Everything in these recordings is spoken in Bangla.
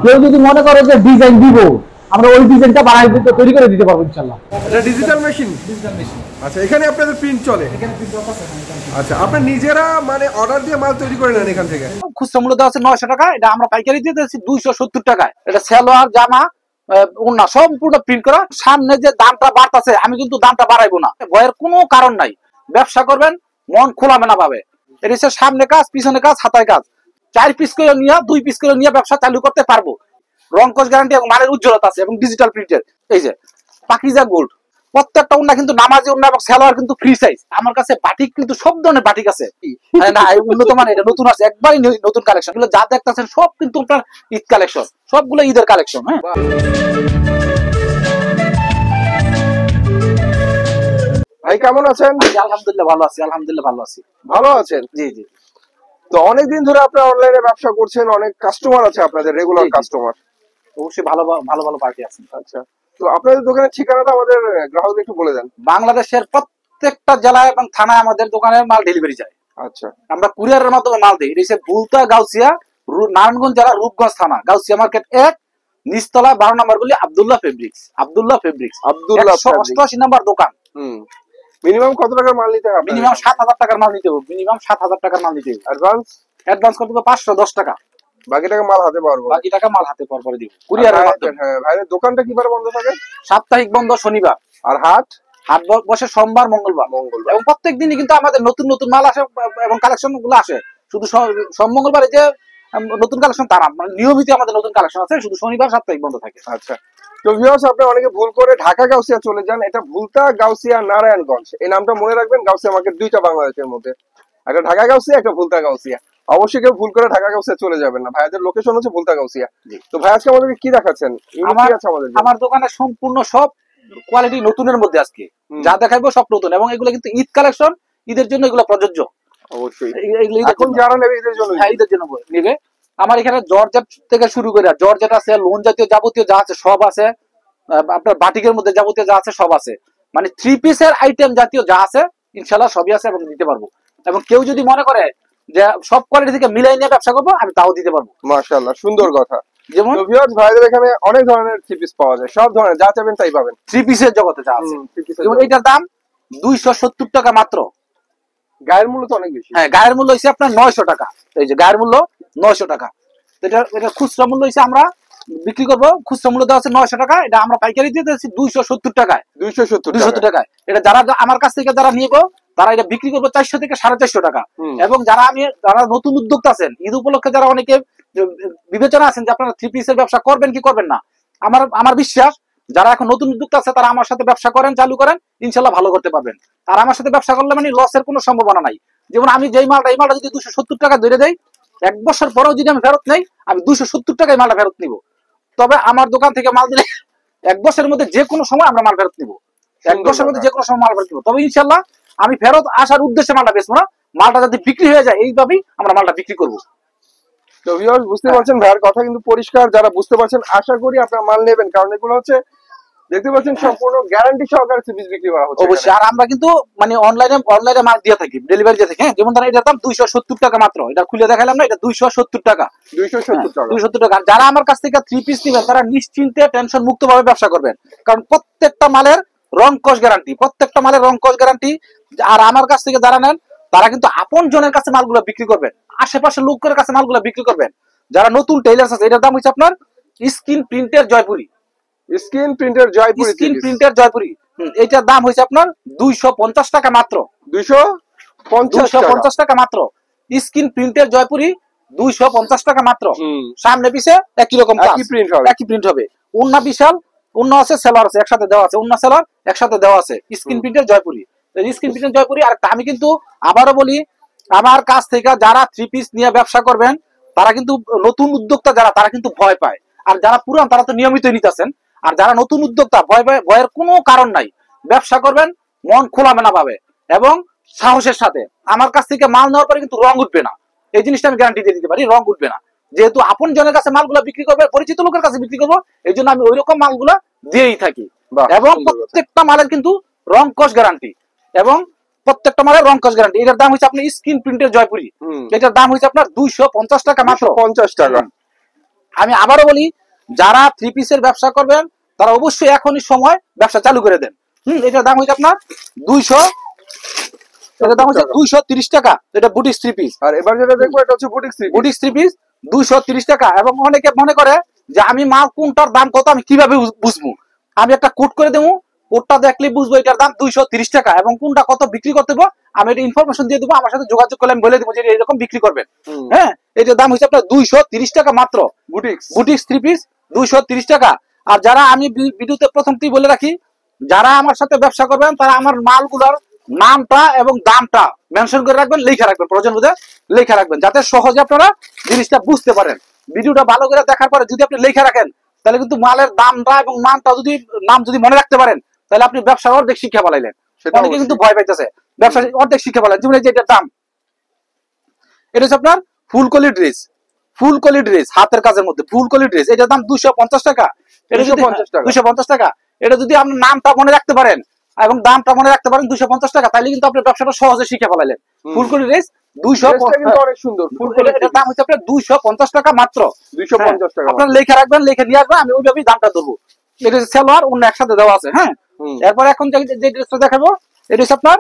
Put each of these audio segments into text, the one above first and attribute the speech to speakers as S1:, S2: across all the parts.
S1: কেউ যদি মনে করে যে ডিজাইন দিব, আমরা ওই ডিজাইনটা বানাই তৈরি করে দিতে পারবো ইনশাআল্লাহ।
S2: এটা ডিজিটাল মেশিন।
S3: Digital machine.
S2: আচ্ছা, এখানে আপনাদের প্রিন্ট চলে?
S3: এখানে প্রিন্ট আছে।
S2: আচ্ছা, আপনি নিজেরা মানে অর্ডার দিয়ে মাল তৈরি করে নেন এখান থেকে?
S4: খুচরা মূল্য দেওয়া আছে 900 টাকা, এটা আমরা পাইকারি দিয়ে দিচ্ছি 270 টাকায়। এটা সালোয়ার জামা ওন্না সম্পূর্ণ প্রিন্ট করা। সামনে যে দামটা বাড়তাছে, আমি কিন্তু দামটা বাড়াইবো না, ভয়ের কোনো কারণ নাই। ব্যবসা করবেন মন খোলামেলা ভাবে। এটা হচ্ছে সামনে কাজ, পিছনে কাজ, হাতায় কাজ। 4 পিস করে নিয়ে 2 পিস করে নিয়ে ব্যবসা চালু করতে পারবো। রং কস গ্যারান্টি এবং মালের উজ্জ্বলতা আছে এবং ডিজিটাল প্রিন্টের। এই যে পাকিজা গোল্ড, প্রত্যেকটা উন্না কিন্তু নামাজি উন্না এবং সালোয়ার কিন্তু ফ্রি সাইজ। আমার কাছে বাটিক কিন্তু সব ধরনের বাটিক আছে। না উন্নত মানে এটা নতুন আছে, একবারই নতুন কালেকশন। এগুলো যা দেখতেছেন সব কিন্তু আপনার ঈদ কালেকশন, সবগুলো ঈদের কালেকশন। হ্যাঁ,
S2: ভাই কেমন আছেন?
S4: আলহামদুলিল্লাহ ভালো আছি, আলহামদুলিল্লাহ ভালো আছি।
S2: ভালো আছেন?
S4: জি জি।
S2: তো অনেকদিন ধরে আপনারা অনলাইনে ব্যবসা করছেন, অনেক কাস্টমার আছে আপনাদের, রেগুলার কাস্টমার।
S4: অবশ্যই ভালো ভালো ভালো পার্টি আছে।
S2: আচ্ছা, তো আপনাদের দোকানের ঠিকানাটা আমাদের গ্রাহকদের একটু বলে দেন।
S4: বাংলাদেশের প্রত্যেকটা জেলায় এবং থানায় আমাদের দোকানের মাল ডেলিভারি যায়।
S2: আচ্ছা,
S4: আমরা কুরিয়ারের মাধ্যমে মাল দিই। এটা হচ্ছে ভুলতা গাউসিয়া, নারায়ণগঞ্জ জেলা, রূপগঞ্জ থানা, গাউসিয়া মার্কেট 1, নিচতলা 12 নম্বর গলি, আব্দুল্লাহ ফেব্রিক্স। আব্দুল্লাহ 188 নম্বর দোকান।
S2: মিনিমাম কত টাকার মাল নিতে হবে?
S4: মিনিমাম 7000 টাকার মাল নিতে হবে। মিনিমাম 7000 টাকার মাল নিতে হবে। অ্যাডভান্স করতে হবে 510 টাকা।
S2: বাকি টাকা মাল হাতে পারবো?
S4: বাকি টাকা মাল হাতে পর পরে দিব কুরিয়ারের মাধ্যমে।
S2: হ্যাঁ, ভাইয়ের দোকানটা কিবারে বন্ধ থাকে?
S4: সাপ্তাহিক বন্ধ শনিবার।
S2: আর হাট
S4: বসে সোমবার মঙ্গলবার। এবং প্রত্যেক দিনই কিন্তু আমাদের নতুন নতুন মাল আসে এবং কালেকশন গুলো আসে। শুধু সোম মঙ্গলবার এই যে নতুন কালেকশন তারা মানে নিয়মিত আমাদের নতুন কালেকশন আছে, শুধু শনিবার সাপ্তাহিক বন্ধ থাকে।
S2: আচ্ছা, তো ভিউয়ার্স, আপনি অনেকে ভুল করে ঢাকা গাউসিয়া চলে যান। এটা ভুলতা গাউসিয়া নারায়ণগঞ্জ, এই নামটা মনে রাখবেন। গাউসিয়া মার্কেট দুইটা বাংলাদেশের মধ্যে, একটা ঢাকা গাউসিয়া, একটা ভুলতা গাউসিয়া। অবশ্যই কেউ ভুল করে ঢাকা গাউসিয়া চলে যাবেন না, ভাইয়াদের লোকেশন হচ্ছে ভুলতা গাউসিয়া। তো ভাই আজকে আমাদেরকে কি দেখাচ্ছেন?
S4: আমার দোকানে সম্পূর্ণ সব কোয়ালিটি নতুনের মধ্যে আজকে যা দেখাবো সব নতুন, এবং এগুলো কিন্তু ঈদ কালেকশন, ঈদের জন্য এগুলো প্রযোজ্য।
S2: অবশ্যই এখন যারা নেবে ঈদের জন্য,
S4: হ্যাঁ ঈদের জন্য নেবে। আমার এখানে জর্জেট থেকে শুরু করে জর্জেট আছে, লোন জাতীয় যাবতীয় যা আছে সব আছে, আপনার বাটিকের মধ্যে যাবতীয় যা আছে সব আছে, মানে 3 পিসের আইটেম জাতীয় যা আছে ইনশাল্লাহ সবই আছে এবং দিতে পারবো। এবং কেউ যদি মনে করে যে সব কোয়ালিটি থেকে মিলাই নিয়ে ব্যবসা করবো, আমি তাও দিতে পারবো।
S2: মাশাআল্লাহ, সুন্দর কথা।
S4: যেমন
S2: ভিউয়ার্স, ভাইদের এখানে অনেক ধরনের 3 পিস পাওয়া যায়, সব ধরনের যা চাইবেন তাই পাবেন।
S4: 3 পিসের জগতে যা আছে, যেমন এটার দাম 270 টাকা মাত্র।
S2: গায়ের মূল্য তো অনেক বেশি।
S4: হ্যাঁ, গায়ের মূল্য হচ্ছে আপনার 900 টাকা। এই যে গায়ের মূল্য 900 টাকা। এটা খুচরা মূল্য হচ্ছে আমরা বিক্রি করবো, খুচরা মূল্য দেওয়া হচ্ছে 900 টাকা। এটা আমরা পাইকারি দিয়ে দিচ্ছি 270 টাকায়। 270 টাকায়। এটা যারা আমার কাছ থেকে যারা নিয়ে তারা এটা বিক্রি করবো 400 থেকে 450 টাকা। এবং যারা নতুন উদ্যোক্তা আছেন, ঈদ উপলক্ষে যারা অনেকে বিবেচনা আছেন যে আপনারা 3 পিসের ব্যবসা করবেন কি করবেন না, আমার বিশ্বাস যারা এখন নতুন উদ্যোক্তা আছে তারা আমার সাথে ব্যবসা করেন, চালু করেন, ইনশাল্লাহ ভালো করতে পারবেন। আর আমার সাথে ব্যবসা করলে মানে লসের কোনো সম্ভাবনা নাই। যেমন আমি যেই মালটা, এই মালটা যদি 270 টাকা ধরে দেয়, 1 বছর পরেও যদি আমি ফেরত নেই, আমি 270 টাকায় মালটা ফেরত নিব। তবে আমার দোকান থেকে মাল দিলে 1 বছরের মধ্যে যে কোনো সময় আমরা মাল ফেরত নিব। 1 বছরের মধ্যে যে কোনো সময় মাল ফেরত নিব। তবে ইনশাল্লাহ আমি ফেরত আসার উদ্দেশ্যে মালটা বেচবো না, মালটা যদি বিক্রি হয়ে যায় এইভাবেই আমরা মালটা বিক্রি করবো।
S2: তো ভিউয়ার্স, বুঝতে পারছেন ভাইয়ের কথা কিন্তু পরিষ্কার। যারা বুঝতে পারছেন আশা করি আপনারা মাল নেবেন, কারণ এগুলো হচ্ছে দেখতে পাচ্ছেন সম্পূর্ণ গ্যারান্টি সহকারে সিরিজ বিক্রি করা হচ্ছে।
S4: অবশ্যই। আর আমরা কিন্তু মানে অনলাইনে মাল দিয়ে থাকি, ডেলিভারি দিয়ে থাকি। হ্যাঁ, যেমন ধরেন এটার দাম 270 টাকা মাত্র। এটা খুলে দেখালাম না, এটা 270 টাকা। 270 টাকা। যারা আমার কাছ থেকে 3 পিস নেবেন তারা নিশ্চিন্তে টেনশন মুক্ত ভাবে ব্যবসা করবেন, কারণ প্রত্যেকটা মালের রং কস গ্যারান্টি, প্রত্যেকটা মালের রং কস গ্যারান্টি। আর আমার কাছ থেকে যারা নেন তারা কিন্তু আপন জনের কাছে মালগুলো বিক্রি করবেন, আশেপাশের লোকের কাছে মালগুলো বিক্রি করবেন। যারা নতুন টেইলার্স আছে, এটার দাম হচ্ছে আপনার স্ক্রিন প্রিন্টের জয়পুরি। এটার দাম হয়েছে আপনার 250 টাকা মাত্র। 250 টাকা মাত্র। স্ক্রিন প্রিন্টের জয়পুরি 250 টাকা মাত্র। সামনে পিছে একই রকম একই প্রিন্ট হবে। ওন্না বিশাল, ওন্না আছে, সেলার আছে, একসাথে দেওয়া আছে। ওন্না সেলার একসাথে দেওয়া আছে। স্ক্রিন প্রিন্টের জয়পুরি, স্ক্রিন প্রিন্টের জয়পুরি। আর আমি কিন্তু আবারও বলি, আমার কাছ থেকে যারা 3 পিস নিয়ে ব্যবসা করবেন তারা কিন্তু নতুন উদ্যোক্তা যারা, তারা কিন্তু ভয় পায়। আর যারা পুরান তারা তো নিয়মিত নিতেছেন। আর যারা নতুন উদ্যোক্তা, ভয়ের কোনো কারণ নাই। ব্যবসা করবেন মন খোলামেলা ভাবে এবং সাহসের সাথে। আমার কাছ থেকে মাল নেওয়ার পরে কিন্তু রং উঠবে না, এই জিনিসটা আমি গ্যারান্টি দিয়ে দিতে পারি। রং উঠবে না, যেহেতু আপন জনের কাছে মালগুলো বিক্রি করবে, পরিচিত লোকের কাছে বিক্রি করবো, এই জন্য আমি ওই রকম মালগুলা দিয়েই থাকি। এবং প্রত্যেকটা মালের কিন্তু রং কস গ্যারান্টি, এবং প্রত্যেকটা মালের রং কস গ্যারান্টি। এটার দাম হচ্ছে আপনার স্ক্রিন প্রিন্টের জয়পুরি। এটার দাম হচ্ছে আপনার 250 টাকা মাত্র।
S2: 50 টাকা।
S4: আমি আবারও বলি, যারা 3 পিসের ব্যবসা করবেন তারা অবশ্যই এখনই সময় ব্যবসা চালু করে দেন। এটার দাম হচ্ছে আপনার 200, এটার দাম হচ্ছে 230 টাকা। এটা বুটিক্স 3 পিস।
S2: আর এবার যেটা দেখবো এটা হচ্ছে বুটিক্স
S4: 3 পিস 230 টাকা। এবং অনেকে মনে করে যে আমি মাল কোনটার দাম কত আমি কিভাবে বুঝবো, আমি একটা কোড করে দেবো, কোডটা দেখলে বুঝবো এটার দাম 230 টাকা এবং কোনটা কত বিক্রি করতে হবে আমি এটা ইনফরমেশন দিয়ে দেবো। আমার সাথে যোগাযোগ করলে আমি বলে দেবো যে এরকম বিক্রি করবেন। হ্যাঁ, এটার দাম হচ্ছে আপনার 230 টাকা মাত্র। বুটিক্স 3 পিস 230 টাকা। আর যারা, আমি ভিডিওতে প্রথমতেই বলে রাখি, যারা আমার সাথে ব্যবসা করবেন তারা আমার মালগুলোর নামটা এবং দামটা মেনশন করে রাখবেন, লেখা রাখবেন, প্রয়োজন বোধে লেখা রাখবেন, যাতে সহজে আপনারা জিনিসটা বুঝতে পারেন। ভিডিওটা ভালো করে দেখার পরে যদি আপনি লেখা রাখেন তাহলে কিন্তু মালের দামটা এবং নাম যদি মনে রাখতে পারেন তাহলে আপনি ব্যবসার অর্ধেক শিক্ষা পালাইলেন। অনেকে কিন্তু ভয় পাইতেছে ব্যবসার অর্ধেক শিক্ষা পালাইলেন। যেমন এই যে এটার দাম, এটা হচ্ছে আপনার ফুলকলি ড্রেস, হাতের কাজের মধ্যে ফুলকলি ড্রেস, এটার দাম 250 টাকা। এটা 250 টাকা। এটা যদি আপনি নামটা মনে রাখতে পারেন এবং দামটা মনে রাখতে পারেন 250 টাকা, তাহলে কিন্তু আপনি ব্যবসাটা সহজে শিখে ফেলাইলেন। ফুলকলি ড্রেস 250,
S2: অনেক সুন্দর।
S4: এটার দাম হচ্ছে আপনার 250 টাকা মাত্র।
S2: 250 টাকা
S4: আপনার লেখা রাখবেন, লিখে নিয়ে আসবেন, আমি ওইভাবেই দামটা দেবো। এটা হচ্ছে সালোয়ার, অন্য একসাথে দেওয়া আছে। হ্যাঁ, এরপর এখন যে ড্রেসটা দেখাবো এটা হচ্ছে আপনার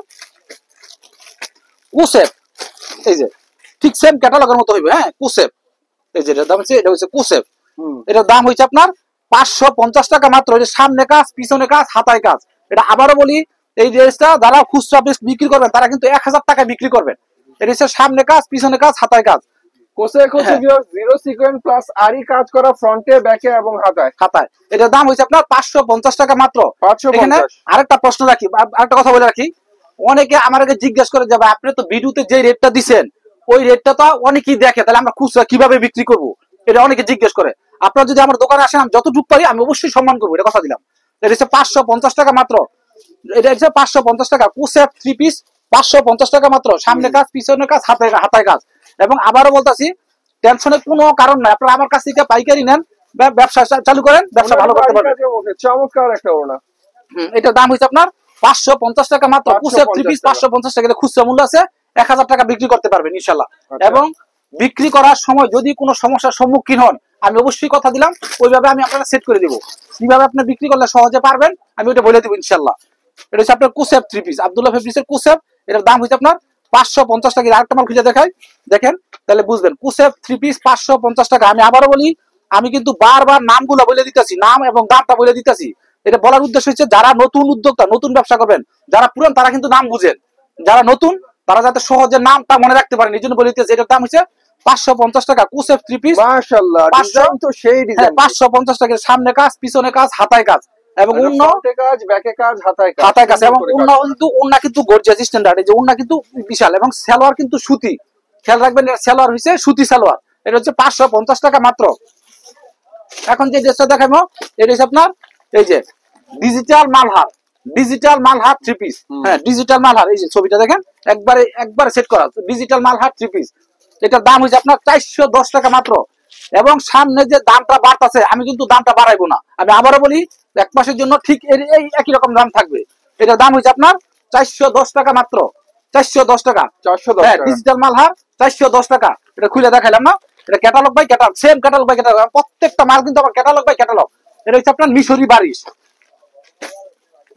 S4: কুসেপ। এই যে ঠিক সেম ক্যাটালগের মতো হইবে। হ্যাঁ, কুসেপ, এই যে এটার দাম হচ্ছে, এটা হচ্ছে কুসেপ। এটার দাম হচ্ছে আপনার 550 টাকা মাত্র। এটা সামনে কাজ, পিছনে কাজ, হাতায় কাজ। এটা আবারও বলি, এই ড্রেসটা যারা খুচরা বিক্রি করবেন তারা কিন্তু 1000 টাকা বিক্রি করবেন। এটা হচ্ছে সামনে কাজ, পিছনে কাজ, হাতায় কাজ।
S2: কোসেক হচ্ছে জিরো সিকোয়েন্স প্লাস আরি কাজ করা ফ্রন্টে, ব্যাকে এবং হাতায়।
S4: এটার দাম হচ্ছে আপনার 550 টাকা মাত্র। এখানে আরেকটা প্রশ্ন রাখি, আরেকটা কথা বলে রাখি, অনেকে আমাকে জিজ্ঞেস করে যাবে আপনি তো ভিডিওতে যে রেটটা দিচ্ছেন ওই রেটটা তো অনেকেই দেখে, তাহলে আমরা খুচরা কিভাবে বিক্রি করবো, এটা অনেকে জিজ্ঞেস করে। আপনারা যদি আমার দোকানে আসেন আমি যতটুকু পারি আমি অবশ্যই সম্মান করবো, এটা কথা দিলাম। এটা হচ্ছে 550 টাকা মাত্র। এটা হচ্ছে 550 টাকা। কুসেপ 3 পিস 550 টাকা মাত্র। সামনে কাজ, পিছনে কাজ, হাতায় কাজ। এবং আবারও বলতেছি, টেনশনের কোনো কারণ নাই, আপনারা আমার কাছ থেকে পাইকারি নেন, ব্যবসা চালু করেন, ব্যবসা ভালো করতে পারবেন।
S2: চমৎকার একটা ওড়না।
S4: এটার দাম হচ্ছে আপনার 550 টাকা মাত্র। কুসেপ 3 পিস 550 টাকা। খুচরা মূল্য আছে 1000 টাকা বিক্রি করতে পারবেন ইনশাল্লাহ। এবং বিক্রি করার সময় যদি কোনো সমস্যার সম্মুখীন হন আমি অবশ্যই কথা দিলাম ওইভাবে আমি আপনারা সেট করে দিব, কিভাবে আপনি বিক্রি করলে সহজে পারবেন আমি ওটা বলে দিব ইনশাল্লাহ। এটা হচ্ছে আপনার কুসেপ 3 পিস, আব্দুল্লাহ ফেব্রিক্সের কুসেপ। এটার দাম হচ্ছে আপনার 550 টাকা। আরেকটা মাল খুঁজে দেখাই, দেখেন তাহলে বুঝবেন। কুসেপ 3 পিস 550 টাকা। আমি আবারও বলি, আমি কিন্তু বারবার নামগুলো বলে দিতেছি, নাম এবং দামটা বলে দিতেছি। এটা বলার উদ্দেশ্য হচ্ছে যারা নতুন উদ্যোক্তা, নতুন ব্যবসা করবেন, যারা পুরান তারা কিন্তু নাম বুঝেন, যারা নতুন তারা যাতে সহজে নামটা মনে রাখতে পারেন এই জন্য বলে দিতেছি। এটার দাম হচ্ছে 550 টাকা। কুসেপ 3 পিস
S2: মাশাআল্লাহ, ডিজাইন তো সেই ডিজাইন।
S4: 550 টাকা। সামনে কাজ, পিছনে কাজ, হাতায় কাজ এবং অন্য
S2: কাজ, ব্যাকে কাজ, হাতায়
S4: কাজ। এবং অন্য কিন্তু গর্জিয়াস স্ট্যান্ডার্ড। এই যে অন্য কিন্তু বিশাল এবং সালোয়ার কিন্তু সুতি। খেয়াল রাখবেন, এর সালোয়ার হচ্ছে সুতি সালোয়ার। এটা হচ্ছে 550 টাকা মাত্র। এখন যে ড্রেসটা দেখাবো এটা হচ্ছে আপনার এই যে ডিজিটাল মালহার 3 পিস। হ্যাঁ, ডিজিটাল মালহার, এই যে ছবিটা দেখেন একবারে সেট করা ডিজিটাল মালহার 3 পিস। এটার দাম হচ্ছে আপনার 410 টাকা মাত্র। এবং সামনে যে দামটা বাড়তেছে আমি কিন্তু দামটা বাড়াইবো না, আমি আবারও বলি এক মাসের জন্য ঠিক এই একই রকম দাম থাকবে। এটার দাম হচ্ছে আপনার 410 টাকা মাত্র। 410 টাকা। হ্যাঁ, ডিজিটাল মালহার 410 টাকা। এটা খুলে দেখাইলাম না, এটা catalogue by catalogue, same catalogue by catalogue, প্রত্যেকটা মাল কিন্তু আমার ক্যাটালগ বাই ক্যাটালগ। এটা হচ্ছে আপনার মিশরি বারিশ,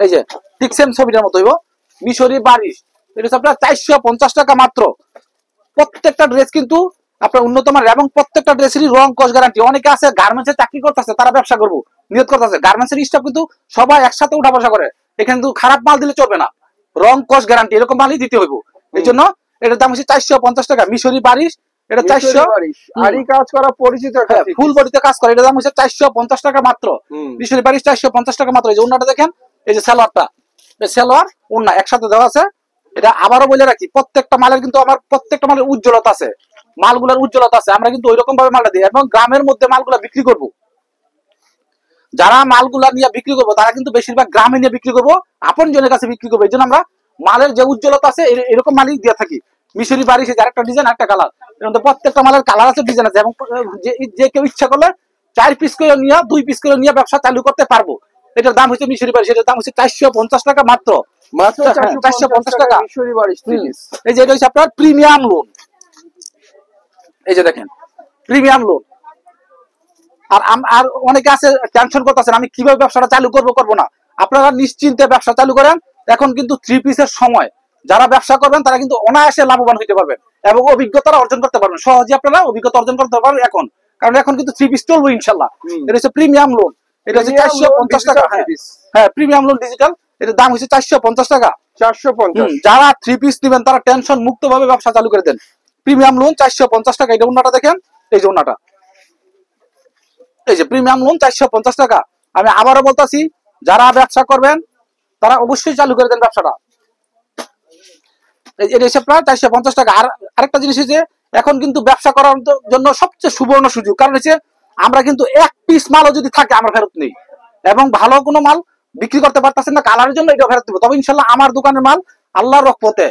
S4: এই যে ঠিক সেম ছবিটার মতো হইব মিশরি বারিশ। এটা হচ্ছে আপনার 450 টাকা মাত্র। প্রত্যেকটা ড্রেস কিন্তু আপনার উন্নত মানের এবং প্রত্যেকটা ড্রেসেরই রং কস গ্যারান্টি। অনেকে আছে গার্মেন্টসে চাকরি করতেছে, তারা ব্যবসা করবো নিয়ত করতেছে, গার্মেন্টসের স্টাফ কিন্তু সবাই একসাথে উঠা বসা করে, এখানে কিন্তু খারাপ মাল দিলে চলবে না, রং কস গ্যারান্টি এরকম মালই দিতে হইব। এই জন্য এটার দাম হচ্ছে 450 টাকা। মিশরি বারিশ, এটা 400
S2: আরি কাজ করা পরিচিত,
S4: ফুল বডিতে কাজ করে। এটার দাম হচ্ছে 450 টাকা মাত্র। মিশরি বারিশ 450 টাকা মাত্র। এই যে ওন্নাটা দেখেন, এই যে সালোয়ারটা, এই সালোয়ার ওন্না একসাথে দেওয়া আছে। এটা আবারও বলে রাখি, প্রত্যেকটা মালের কিন্তু আমার প্রত্যেকটা মালের উজ্জ্বলতা আছে, মালগুলোর উজ্জ্বলতা আছে। আমরা কিন্তু ওইরকম ভাবে মালটা দিই এবং গ্রামের মধ্যে মালগুলা বিক্রি করব। যারা মালগুলা নিয়ে বিক্রি করবো তারা কিন্তু বেশিরভাগ গ্রামে নিয়ে বিক্রি করবো, আপন জনের কাছে বিক্রি করবো। এই জন্য আমরা মালের যে উজ্জ্বলতা আছে এরকম মালই দিয়ে থাকি। মিশরি বারিশ আরেকটা ডিজাইন, একটা কালার, এর মধ্যে প্রত্যেকটা মালের কালার আছে, ডিজাইন আছে। এবং যে কেউ ইচ্ছা করলে 4 পিস করে নিয়ে 2 পিস করে নিয়ে ব্যবসা চালু করতে পারবো। এটার দাম হচ্ছে মিশরি বারিশ, এটার দাম হচ্ছে 450 টাকা মাত্র। 450 টাকা
S2: মিশরি বারিশ।
S4: এই যে এটা হচ্ছে আপনার প্রিমিয়াম লোন, এই যে দেখেন প্রিমিয়াম লোন, আর অনেকে আছে টেনশন করতেছেন আমি কিভাবে ব্যবসাটা চালু করব না। আপনারা নিশ্চিন্তে ব্যবসা চালু করেন। এখন কিন্তু 3 পিসের সময়, যারা ব্যবসা করবেন তারা কিন্তু অনায়াসে লাভবান হতে পারবেন এবং অভিজ্ঞতা অর্জন করতে পারবেন। সহজে আপনারা অভিজ্ঞতা অর্জন করতে পারবেন এখন, কারণ এখন কিন্তু 3 পিস চলবে ইনশাল্লাহ। এটা হচ্ছে প্রিমিয়াম লোন, এটা হচ্ছে 450 টাকা। হ্যাঁ, প্রিমিয়াম লোন ডিজিটাল, এটার দাম হচ্ছে 450 টাকা।
S2: 450।
S4: যারা 3 পিস নেবেন তারা টেনশন মুক্ত ভাবে ব্যবসা চালু করে দেন। প্রিমিয়াম লোন 450 টাকা। এটা ওন্নাটা দেখেন, এই যে ওন্নাটা, এই যে প্রিমিয়াম লোন 450 টাকা। আমি আবারও বলতাছি, যারা ব্যবসা করবেন তারা অবশ্যই চালু করে দেন ব্যবসাটা। এটা হচ্ছে প্রায় 450 টাকা। আর আরেকটা জিনিস হচ্ছে, এখন কিন্তু ব্যবসা করার জন্য সবচেয়ে সুবর্ণ সুযোগ, কারণ হচ্ছে আমরা কিন্তু 1 পিস মালও যদি থাকে আমরা ফেরত নেই, এবং ভালো কোনো মাল বিক্রি করতে পারতেছেন না কালারের জন্য এটা ফেরত দেবো। তবে ইনশাল্লাহ আমার দোকানের মাল আল্লাহর রহমতে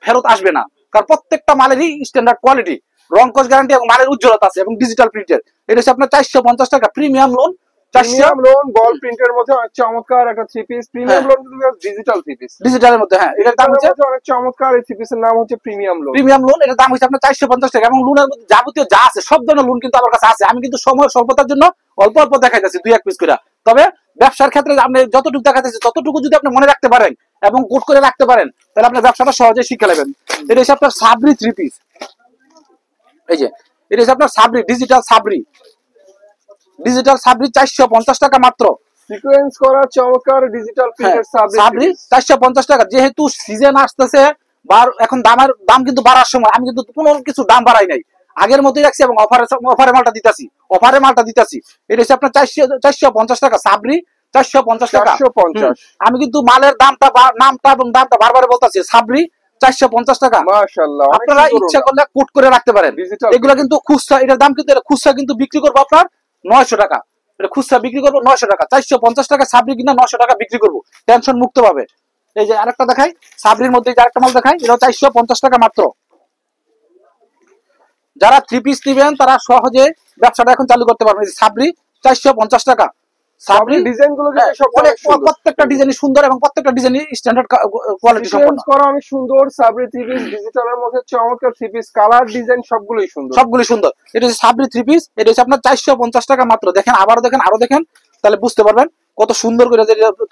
S4: ফেরত আসবে না, কারণ প্রত্যেকটা মালেরই স্ট্যান্ডার্ড কোয়ালিটি, রং কস গ্যারান্টি এবং মালের উজ্জ্বলতা আছে এবং ডিজিটাল প্রিন্টের। এটা হচ্ছে আপনার 450 টাকা প্রিমিয়াম লোন।
S2: প্রিমিয়াম লোন বল প্রিন্টের মধ্যে অনেক চমৎকার একটা 3 পিস প্রিমিয়াম লোন, কিন্তু ডিজিটাল 3 পিস
S4: ডিজিটালের মধ্যে। হ্যাঁ, এটার দাম হচ্ছে
S2: অনেক চমৎকার। এই 3 পিসের নাম হচ্ছে প্রিমিয়াম লোন।
S4: প্রিমিয়াম লোন, এটার দাম হচ্ছে আপনার 450 টাকা। এবং লোনের মধ্যে যাবতীয় যা আছে সব ধরনের লোন কিন্তু আমার কাছে আছে। আমি কিন্তু সময় স্বল্পতার জন্য অল্প অল্প দেখাইতেছি 2-1 পিস করে। তবে ব্যবসার ক্ষেত্রে আপনি যতটুকু দেখাইতেছি ততটুকু যদি আপনি মনে রাখতে পারেন এবং কোড করে রাখতে পারেন, তাহলে আপনার ব্যবসাটা সহজে শিখে নেবেন। এটা হচ্ছে আপনার সাবরি 3 পিস। এই যে এটা হচ্ছে আপনার সাবরি, ডিজিটাল সাবরি, 450 টাকা মাত্র।
S2: সিকোয়েন্স করা চমৎকার ডিজিটাল প্রিন্টের
S4: সাবরি 450 টাকা। যেহেতু সিজন আসতেছে, এখন দাম কিন্তু বাড়ার সময়, আমি কিন্তু কোনো কিছু দাম বাড়াই নাই, আগের মতোই রাখছি এবং অফারে মালটা দিতাছি। এটা হচ্ছে আপনার 450 টাকা সাবরি, 450 টাকা। আমি কিন্তু মালের নামটা এবং দামটা বারবার বলতেছি, সাবরি 450 টাকা।
S2: মাশাআল্লাহ,
S4: আপনারা ইচ্ছা করলে কোড করে রাখতে পারেন। এগুলো কিন্তু খুচরা, এটার দাম কিন্তু খুচরা কিন্তু বিক্রি করবো আপনার 900 টাকা। এটা খুচরা বিক্রি করবো 900 টাকা। 450 টাকা সাবরি কিনা 900 টাকা বিক্রি করবো টেনশন মুক্ত ভাবে। এই যে আরেকটা দেখাই, সাবরির মধ্যে আরেকটা মাল দেখাই, এটা 450 টাকা মাত্র। যারা 3 পিস নেবেন তারা সহজে ব্যবসাটা এখন চালু করতে পারবেন। সাবরি 450 টাকা। সাবরি
S2: ডিজাইন গুলো
S4: প্রত্যেকটা ডিজাইন সুন্দর এবং প্রত্যেকটা ডিজাইন স্ট্যান্ডার্ড কোয়ালিটি সম্পন্ন
S2: করা অনেক সুন্দর। সাবরি 3 পিস ডিজিটালের মধ্যে চমৎকার 3 পিস, কালার ডিজাইন সবগুলোই সুন্দর।
S4: এটা হচ্ছে সাবরি 3 পিস। এটা হচ্ছে আপনার 450 টাকা মাত্র। দেখেন, আবারও দেখেন, আরো দেখেন, তাহলে বুঝতে পারবেন কত সুন্দর করে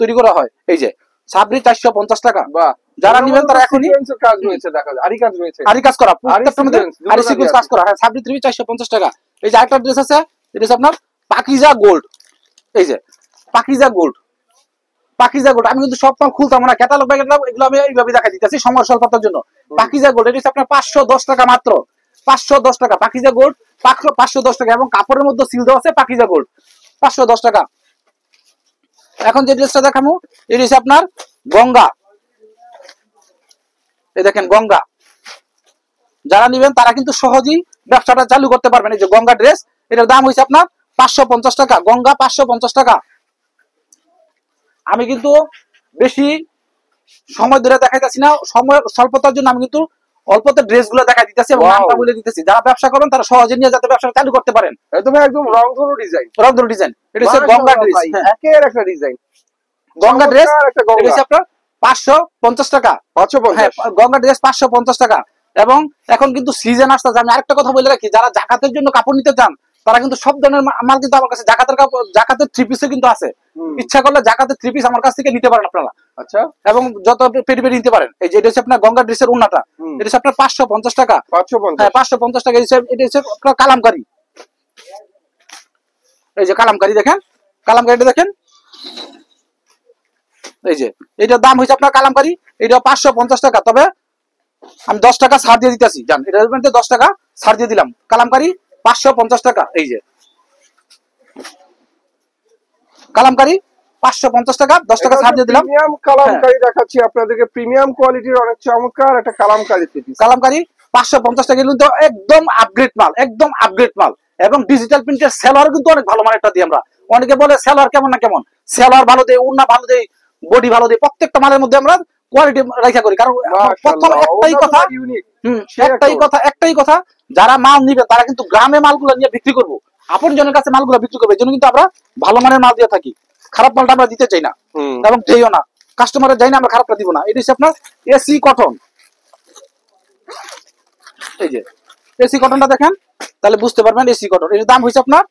S4: তৈরি করা হয়। এই যে সাবরি 450 টাকা।
S2: বাহ,
S4: যারা নেবেন তারা এখনই
S2: কাজ রয়েছে, দেখা যায় আরি কাজ করা
S4: প্রত্যেকটার মধ্যে আরি সিকোয়েন্স কাজ করা। হ্যাঁ, সাবরি 3 পিস 450 টাকা। এই যে আরেকটা ড্রেস আছে, এটা হচ্ছে আপনার পাকিজা গোল্ড। এই যে পাকিজা গোল্ড, আমি কিন্তু সব মাল খুলতাম না, ক্যাটালগ বাই ক্যাটালগ এগুলো আমি এইভাবে দেখাই দিতেছি সময় স্বল্পতার জন্য। পাকিজা গোল্ড, এটা হচ্ছে আপনার 510 টাকা মাত্র। 510 টাকা পাকিজা গোল্ড, 510 টাকা। এবং কাপড়ের মধ্যে সিল দেওয়া আছে পাকিজা গোল্ড, 510 টাকা। এখন যে ড্রেসটা দেখাবো, এটা হচ্ছে আপনার গঙ্গা। এই দেখেন গঙ্গা, যারা নেবেন তারা কিন্তু সহজেই ব্যবসাটা চালু করতে পারবেন। এই যে গঙ্গা ড্রেস, এটার দাম হয়েছে আপনার 550 টাকা। গঙ্গা 550 টাকা। আমি কিন্তু বেশি সময় ধরে দেখাইতেছি না, সময় স্বল্পতার জন্য আমি কিন্তু অল্পতে ড্রেস গুলো দেখাই দিতেছি এবং নামটা বলে দিতেছি। যারা ব্যবসা করেন তারা সহজে নিয়ে যাতে ব্যবসা চালু করতে পারেন।
S2: একদম রংধনু ডিজাইন।
S4: এটা হচ্ছে গঙ্গা ড্রেস,
S2: একের একটা ডিজাইন।
S4: গঙ্গা ড্রেস, এটা হচ্ছে আপনার 550 টাকা। গঙ্গা ড্রেস 550 টাকা। এবং এখন কিন্তু সিজন আসতেছে। আমি আরেকটা কথা বলে রাখি, যারা জাকাতের জন্য কাপড় নিতে চান তারা কিন্তু সব ধরনের মাল কিন্তু আমার কাছে জাকাতের 3 পিসও কিন্তু আছে। ইচ্ছা করলে জাকাতের 3 পিস আমার কাছ থেকে নিতে পারেন আপনারা।
S2: আচ্ছা,
S4: এবং যত পেটি পেটি নিতে পারেন। এই যে এটা হচ্ছে আপনার গঙ্গা ড্রেসের উন্নাটা, এটা হচ্ছে আপনার 550 টাকা। 550 টাকা। এটা হচ্ছে আপনার কালামকারী। এই যে কালামকারী দেখেন, কালামকারীটা দেখেন। এই যে এটার দাম হয়েছে আপনার কালামকারী, এটা 550 টাকা। তবে আমি 10 টাকা ছাড় দিয়ে দিতেছি, জান, এটা 10 টাকা ছাড় দিয়ে দিলাম। কালামকারী 550 টাকা। এই যে কালামকারী 550 টাকা, 10 টাকা ছাড় দিয়ে দিলাম।
S2: প্রিমিয়াম কালামকারী দেখাচ্ছি আপনাদেরকে, প্রিমিয়াম কোয়ালিটির অনেক চমৎকার একটা কালামকারী।
S4: 550 টাকা কিন্তু একদম আপগ্রেড মাল, একদম আপগ্রেড মাল। এবং ডিজিটাল প্রিন্টের সেলার কিন্তু অনেক ভালো মানের একটা দিই আমরা। অনেকে বলে সেলার কেমন না কেমন, সেলার ভালো দেয়, উন্না ভালো দেয়, বডি ভালো দেয়। প্রত্যেকটা মালের মধ্যে আমরা কোয়ালিটি রাখা করি। কারণ প্রথম একটাই কথা, যারা মাল নিবে তারা কিন্তু গ্রামে মালগুলো নিয়ে বিক্রি করবো, আপন জনের কাছে মালগুলো বিক্রি করবে। এই জন্য কিন্তু আমরা ভালো মানের মাল দিয়ে থাকি, খারাপ মালটা আমরা দিতে চাই না এবং দেইও না, কাস্টমারের যাই না আমরা খারাপটা দিব না। এটা হচ্ছে আপনার এসি কটন। এই যে এসি কটনটা দেখেন, তাহলে বুঝতে পারবেন এসি কটন। এর দাম হয়েছে আপনার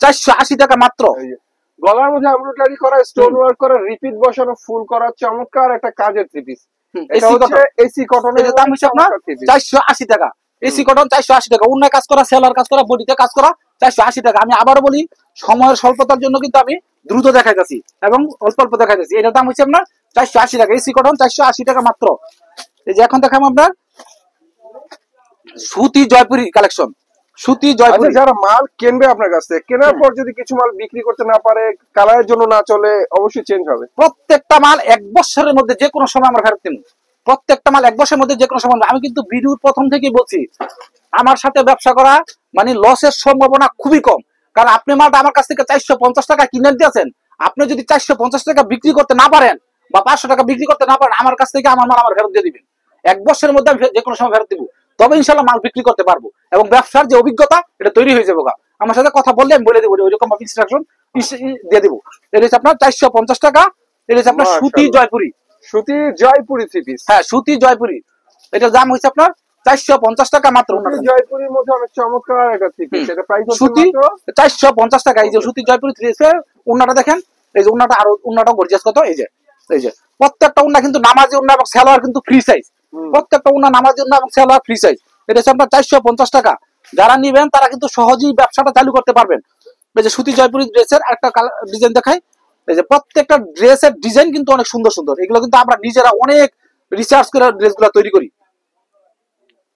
S4: 480 টাকা মাত্র।
S2: এই যে গলার মধ্যে এমব্রয়ডারি করা, স্টোন ওয়ার্ক করা, রিপিট বসানো, ফুল করা, চমৎকার একটা কাজের থ্রি পিস। এটা হচ্ছে এসি কটনের
S4: দাম হচ্ছে আপনার 480 টাকা। এসি কটন 480 টাকা, অন্য কাজ করা, সেলার কাজ করা, বডিতে কাজ করা 480 টাকা। আমি আবারও বলি, সময়ের স্বল্পতার জন্য কিন্তু আমি দ্রুত দেখাইতেছি এবং অল্প অল্প দেখাইতেছি। এটার দাম হচ্ছে আপনার 480 টাকা। এসি কটন 480 টাকা মাত্র। এই যে এখন দেখাবো আপনার সুতি জয়পুরি কালেকশন। সুতি জয়পুরি।
S2: যারা মাল কিনবে আপনার কাছ থেকে, কেনার পর যদি কিছু মাল বিক্রি করতে না পারে, কালারের জন্য না চলে, অবশ্যই চেঞ্জ হবে।
S4: প্রত্যেকটা মাল 1 বছরের মধ্যে যে কোনো সময় আমরা ফেরত দেব। প্রত্যেকটা মাল 1 বছরের মধ্যে যে কোনো সময়। আমি কিন্তু ভিডিওর প্রথম থেকেই বলছি, আমার সাথে ব্যবসা করা মানে লসের সম্ভাবনা খুবই কম। কারণ আপনি মালটা আমার কাছ থেকে 450 টাকা কিনে দিয়েছেন, আপনি যদি 450 টাকা বিক্রি করতে না পারেন বা 500 টাকা বিক্রি করতে না পারেন, আমার কাছ থেকে আমার মাল আমার ফেরত দিয়ে দিবেন। 1 বছরের মধ্যে আমি যে কোনো সময় ফেরত দিব, তবে ইনশাল্লাহ মাল বিক্রি করতে পারবো এবং ব্যবসার যে অভিজ্ঞতা এটা তৈরি হয়ে যাবে। আমার সাথে কথা বললে আমি বলে দেবো, ওইরকম ভাবে ইনস্ট্রাকশন দিয়ে দিব। এটা হচ্ছে আপনার 450 টাকা। এটা হচ্ছে আপনার সুতি জয়পুরি।
S2: সুতি জয়পুরি থ্রি পিস।
S4: হ্যাঁ, সুতি জয়পুরি। এটার দাম হচ্ছে আপনার 450 টাকা মাত্র।
S2: জয়পুরির মধ্যে অনেক চমৎকার একটা থ্রি পিস। এটা প্রাইস হচ্ছে
S4: সুতি 450 টাকা। এই যে সুতি জয়পুরি থ্রি পিস, ওন্নাটা দেখেন, এই যে ওন্নাটা, আরো ওন্নাটা গর্জিয়াস কত। এই যে প্রত্যেকটা ওন্না কিন্তু নামাজি ওন্না এবং সালোয়ার কিন্তু ফ্রি সাইজ। প্রত্যেকটা ওন্না নামাজি ওন্না এবং সালোয়ার ফ্রি সাইজ। এটা হচ্ছে আপনার 450 টাকা। যারা নিবেন তারা কিন্তু সহজেই ব্যবসাটা চালু করতে পারবেন। এই যে সুতি জয়পুরি ড্রেসের একটা ডিজাইন দেখাই। এই যে প্রত্যেকটা ড্রেসের ডিজাইন কিন্তু অনেক সুন্দর সুন্দর। এগুলো কিন্তু আমরা নিজেরা অনেক রিসার্চ করে ড্রেসগুলো তৈরি করি,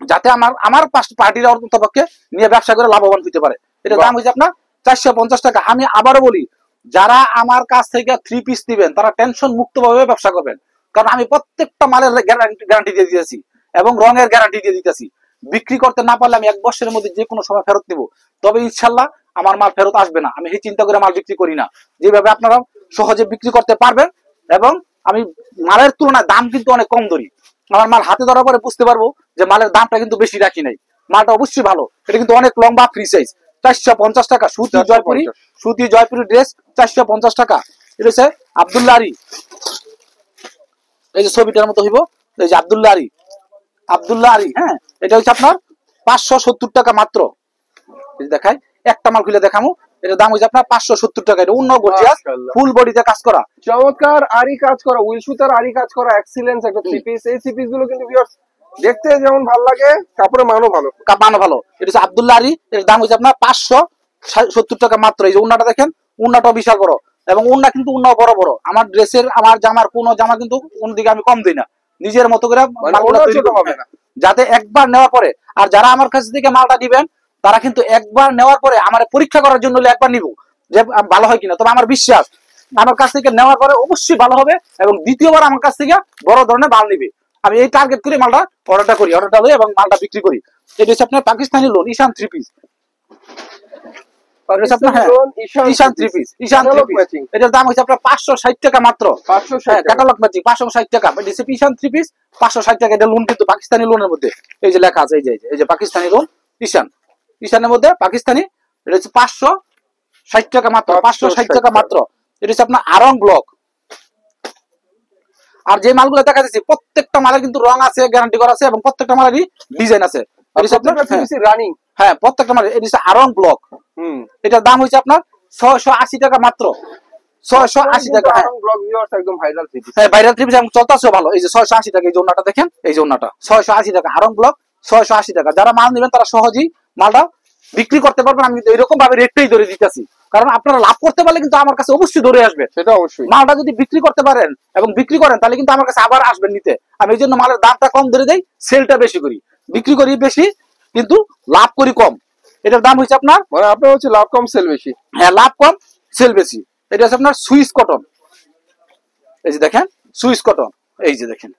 S4: যাতে আমার পার্টির অন্তপক্ষে নিয়ে ব্যবসা করে লাভবান হতে পারে। এটা দাম হচ্ছে আপনার 450 টাকা। আমি আবারও বলি, যারা আমার কাছ থেকে থ্রি পিস নিবেন তারা টেনশন মুক্ত ভাবে ব্যবসা করবেন। কারণ আমি প্রত্যেকটা মালের গ্যারান্টি দিয়ে দিতেছি এবং রঙের গ্যারান্টি দিয়ে দিতেছি। বিক্রি করতে না পারলে আমি 1 বছরের মধ্যে যে কোনো সময় ফেরত দেবো, তবে ইনশাল্লাহ আমার মাল ফেরত আসবে না। আমি এই চিন্তা করে মাল বিক্রি করি না। যেভাবে আপনারা সহজে বিক্রি করতে পারবেন এবং আমি মালের তুলনায় দাম কিন্তু অনেক কম ধরি। আমার মাল হাতে ধরার পরে বুঝতে পারবো যে মালের দামটা কিন্তু বেশি রাখি নাই, মালটা অবশ্যই ভালো। এটা কিন্তু অনেক লম্বা ফ্রি সাইজ। 450 টাকা সুতি জয়পুরি। সুতি জয়পুরি ড্রেস 450 টাকা। এটা হচ্ছে আব্দুল্লাহ আরি। এই যে ছবিটার মতো হইব, এই যে আব্দুল্লাহ আরি। আব্দুল্লাহ আরি, হ্যাঁ, এটা হচ্ছে আপনার 570 টাকা মাত্র। দেখাই, একটা মাল খুলে দেখামু। এটার দাম হচ্ছে আপনার 570 টাকা। এটা অন্য গর্জিয়াস ফুল বডিতে কাজ করা,
S2: চমৎকার আরি কাজ করা, উইল সুতার আরি কাজ করা, এক্সিলেন্স একটা থ্রি পিস। এই থ্রি পিস গুলো কিন্তু ভিউয়ার্স দেখতে যেমন ভালো লাগে, কাপড়ের মানও ভালো।
S4: ভালো। এটা হচ্ছে আব্দুল্লাহ আরি। এর দাম হচ্ছে আপনার 570 টাকা মাত্র। এই যে উন্নাটা দেখেন, উন্নাটাও বিশাল বড় এবং উন্না কিন্তু উন্নাও বড় বড়। আমার ড্রেসের, আমার জামার কোন জামা কিন্তু কোন দিকে আমি কম দিই না, নিজের মতো করে হবে না, যাতে একবার নেওয়ার পরে। আর যারা আমার কাছ থেকে মালটা দিবেন তারা কিন্তু একবার নেওয়ার পরে আমার পরীক্ষা করার জন্য একবার নিব যে ভালো হয় কিনা। তবে আমার বিশ্বাস আমার কাছ থেকে নেওয়ার পরে অবশ্যই ভালো হবে এবং দ্বিতীয়বার আমার কাছ থেকে বড় ধরনের মাল নিবে। আমি এই টার্গেট করে মালটা অর্ডারটা লই এবং মালটা বিক্রি করি। এটা হচ্ছে আপনার পাকিস্তানি লোন ঈশান থ্রি পিস। এটার দাম হচ্ছে আপনার 560 টাকা মাত্র। 560 ক্যাটালগ ম্যাচিং 560 টাকা। ঈশান থ্রি পিস 560 টাকা। এটা লোন কিন্তু পাকিস্তানি লোনের মধ্যে এই যে লেখা আছে, এই যে পাকিস্তানি লোন ঈশানের মধ্যে পাকিস্তানি। এটা হচ্ছে 560 টাকা মাত্র। 560 টাকা মাত্র। এটা হচ্ছে আপনার আরং ব্লক। আর যে মালগুলো দেখা যাচ্ছে প্রত্যেকটা মালের কিন্তু রং আছে, গ্যারান্টি করা আছে এবং প্রত্যেকটা মালেরই ডিজাইন আছে।
S2: রানিং,
S4: হ্যাঁ, প্রত্যেকটা মালের। এটা হচ্ছে আরং ব্লক। এটার দাম হচ্ছে আপনার 680 টাকা মাত্র। 680 টাকা।
S2: আরং ব্লক ভিউয়ার্স একদম ভাইরাল থ্রি পিস।
S4: হ্যাঁ, ভাইরাল থ্রি পিস এবং চলতেছে ভালো। এই যে 680 টাকা। এই যে ওন্নাটা দেখেন, এই যে ওন্নাটা 680 টাকা। আরং ব্লক 680 টাকা। যারা মাল নেবেন তারা সহজেই মালটা বিক্রি করতে পারবেন। আমি কিন্তু এরকম ভাবে রেটটাই ধরে দিতেছি, কারণ আপনারা লাভ করতে পারলে কিন্তু আমার কাছে অবশ্যই ধরে আসবে।
S2: সেটা অবশ্যই।
S4: মালটা যদি বিক্রি করতে পারেন এবং বিক্রি করেন তাহলে কিন্তু আমার কাছে আবার আসবেন নিতে। আমি এই জন্য মালের দামটা কম ধরে দেই, সেলটা বেশি করি। বিক্রি করি বেশি কিন্তু লাভ করি কম। এটার দাম হচ্ছে আপনার,
S2: মানে আপনার হচ্ছে লাভ কম সেল বেশি।
S4: হ্যাঁ, লাভ কম সেল বেশি। এটা হচ্ছে আপনার সুইস কটন। এই যে দেখেন সুইস কটন, এই যে দেখেন